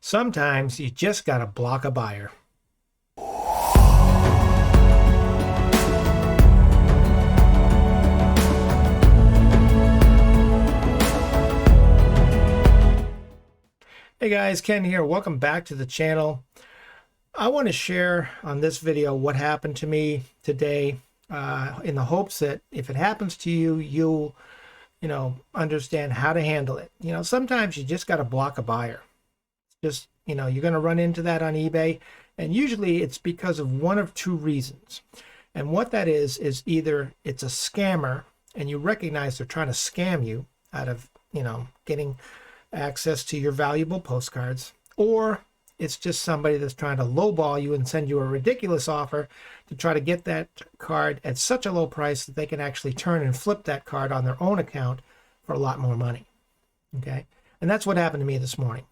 Sometimes you just got to block a buyer. Hey guys, Ken here. Welcome back to the channel. I want to share on this video what happened to me today in the hopes that if it happens to you, you'll understand how to handle it. Sometimes you just got to block a buyer. Just, you're going to run into that on eBay, and usually it's because of one of two reasons. And what that is either it's a scammer and you recognize they're trying to scam you out of, getting access to your valuable postcards, or it's just somebody that's trying to lowball you and send you a ridiculous offer to try to get that card at such a low price that they can actually turn and flip that card on their own account for a lot more money. Okay. And that's what happened to me this morning.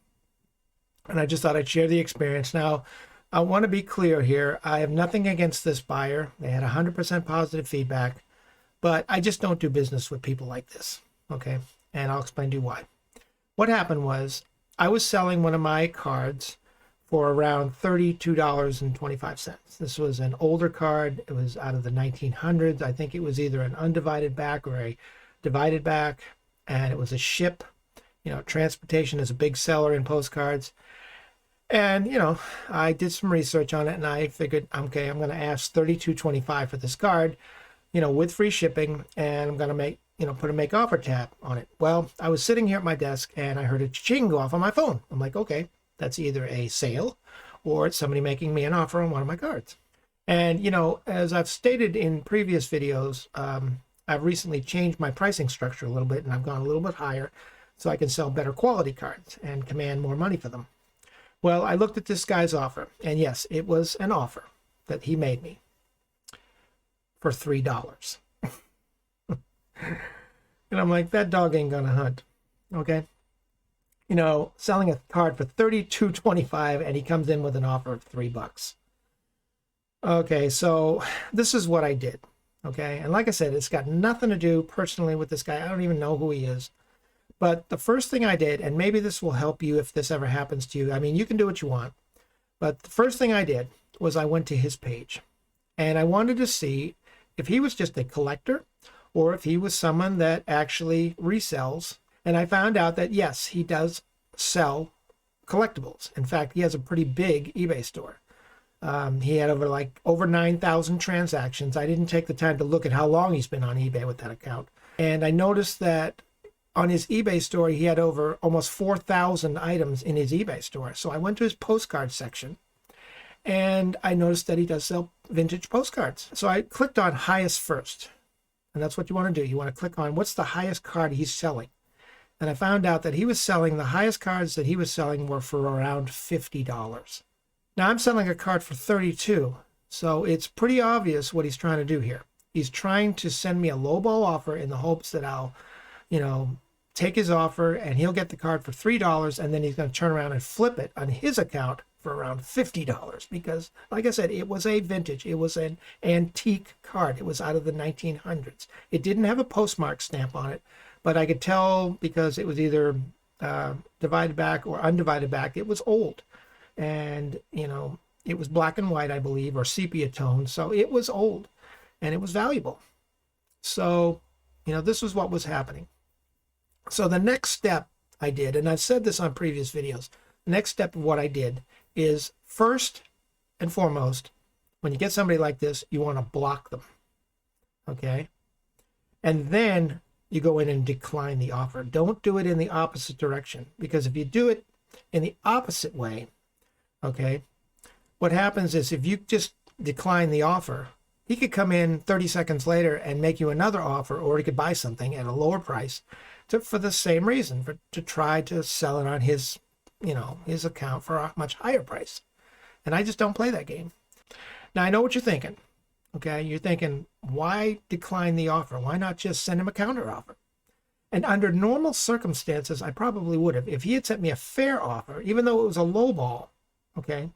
And I just thought I'd share the experience. Now, I want to be clear here. I have nothing against this buyer. They had 100% positive feedback, but I just don't do business with people like this. Okay. And I'll explain to you why. What happened was I was selling one of my cards for around $32.25. This was an older card. It was out of the 1900s. I think it was either an undivided back or a divided back, and it was a ship. Transportation is a big seller in postcards. And, I did some research on it and I figured, okay, I'm going to ask $32.25 for this card, with free shipping, and I'm going to put a make offer tab on it. Well, I was sitting here at my desk and I heard a ching go off on my phone. I'm like, okay, that's either a sale or it's somebody making me an offer on one of my cards. And, as I've stated in previous videos, I've recently changed my pricing structure a little bit and I've gone a little bit higher so I can sell better quality cards and command more money for them. Well, I looked at this guy's offer, and yes, it was an offer that he made me for $3. And I'm like, that dog ain't gonna hunt. Okay. Selling a card for $32.25 and he comes in with an offer of $3. Okay, so this is what I did. Okay, and like I said, it's got nothing to do personally with this guy. I don't even know who he is. But the first thing I did, and maybe this will help you if this ever happens to you. I mean, you can do what you want. But the first thing I did was I went to his page. And I wanted to see if he was just a collector or if he was someone that actually resells. And I found out that, yes, he does sell collectibles. In fact, he has a pretty big eBay store. He had over 9,000 transactions. I didn't take the time to look at how long he's been on eBay with that account. And I noticed that on his eBay store, he had over almost 4,000 items in his eBay store. So I went to his postcard section and I noticed that he does sell vintage postcards. So I clicked on highest first. And that's what you want to do. You want to click on what's the highest card he's selling. And I found out that the highest cards that he was selling were for around $50. Now I'm selling a card for $32. So it's pretty obvious what he's trying to do here. He's trying to send me a lowball offer in the hopes that I'll, take his offer and he'll get the card for $3, and then he's going to turn around and flip it on his account for around $50 because, like I said, it was a vintage. It was an antique card. It was out of the 1900s. It didn't have a postmark stamp on it, but I could tell because it was either divided back or undivided back. It was old, and it was black and white, I believe, or sepia tone. So it was old, and it was valuable. So this was what was happening. So the next step I did, and I've said this on previous videos, the next step of what I did is first and foremost, when you get somebody like this, you want to block them. Okay? And then you go in and decline the offer. Don't do it in the opposite direction, because if you do it in the opposite way, okay, what happens is if you just decline the offer, he could come in 30 seconds later and make you another offer, or he could buy something at a lower price for the same reason, to try to sell it on his, his account for a much higher price. And I just don't play that game. Now, I know what you're thinking. Okay, you're thinking, why decline the offer? Why not just send him a counter offer? And under normal circumstances, I probably would have. If he had sent me a fair offer, even though it was a low ball, okay,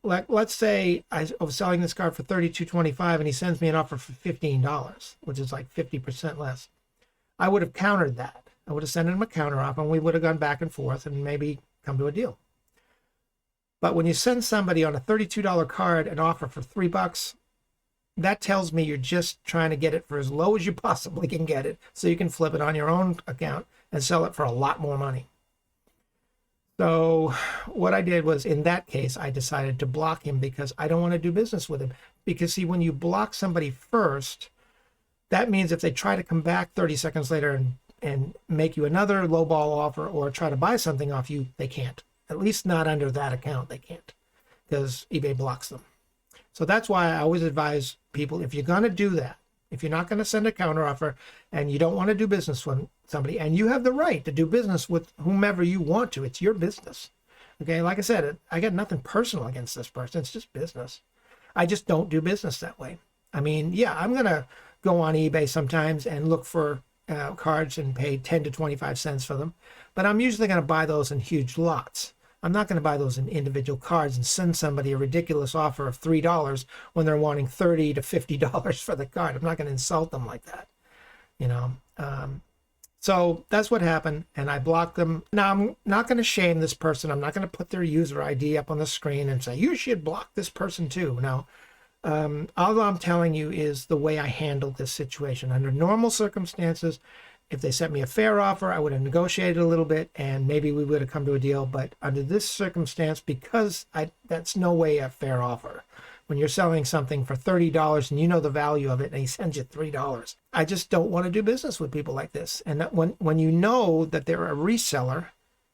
let's say I was selling this card for $32.25 and he sends me an offer for $15, which is like 50% less. I would have countered that. I would have sent him a counter offer and we would have gone back and forth and maybe come to a deal. But when you send somebody on a $32 card an offer for $3, that tells me you're just trying to get it for as low as you possibly can get it so you can flip it on your own account and sell it for a lot more money. So what I did was, in that case, I decided to block him because I don't want to do business with him. Because see, when you block somebody first, that means if they try to come back 30 seconds later and make you another lowball offer or try to buy something off you, they can't. At least not under that account, they can't, because eBay blocks them. So that's why I always advise people, if you're going to do that, if you're not going to send a counteroffer and you don't want to do business with somebody, and you have the right to do business with whomever you want to, it's your business. Okay, like I said, I got nothing personal against this person. It's just business. I just don't do business that way. I mean, yeah, I'm going to go on eBay sometimes and look for cards and pay 10 to 25 cents for them, but I'm usually going to buy those in huge lots. I'm not going to buy those in individual cards and send somebody a ridiculous offer of $3 when they're wanting $30 to $50 for the card. I'm not going to insult them like that, you know. So that's what happened, and I blocked them. Now, I'm not going to shame this person. I'm not going to put their user ID up on the screen and say, you should block this person too. No. All I'm telling you is the way I handled this situation. Under normal circumstances, if they sent me a fair offer, I would have negotiated a little bit and maybe we would have come to a deal. But under this circumstance, because that's no way a fair offer. When you're selling something for $30 and you know the value of it and he sends you $3, I just don't want to do business with people like this. And that when you know that they're a reseller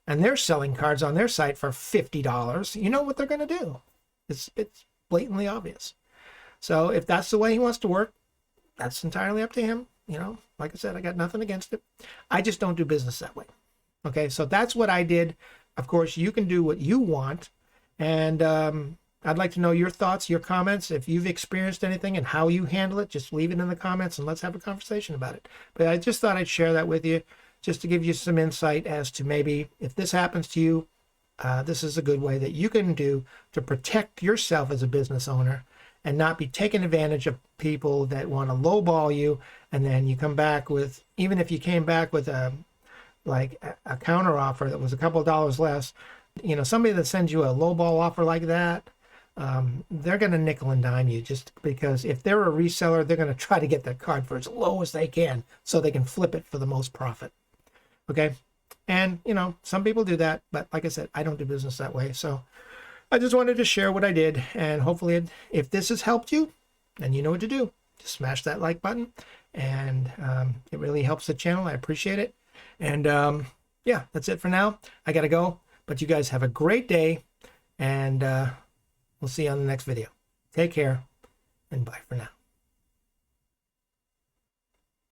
and they're selling cards on their site for $50, you know what they're going to do. It's blatantly obvious. So if that's the way he wants to work, that's entirely up to him. You know, like I said, I got nothing against it. I just don't do business that way. Okay, so that's what I did. Of course, you can do what you want. And I'd like to know your thoughts, your comments. If you've experienced anything and how you handle it, just leave it in the comments and let's have a conversation about it. But I just thought I'd share that with you just to give you some insight as to maybe if this happens to you, this is a good way that you can do to protect yourself as a business owner and not be taking advantage of people that want to lowball you. And then you come back with, even if you came back with a counter offer that was a couple of dollars less, you know, somebody that sends you a lowball offer like that, they're going to nickel and dime you, just because if they're a reseller, they're going to try to get that card for as low as they can so they can flip it for the most profit. Okay. And, you know, some people do that, but like I said, I don't do business that way. So I just wanted to share what I did, and hopefully if this has helped you, then you know what to do. Just smash that like button, and it really helps the channel. I appreciate it. And yeah, that's it for now. I got to go, but you guys have a great day, and we'll see you on the next video. Take care, and bye for now.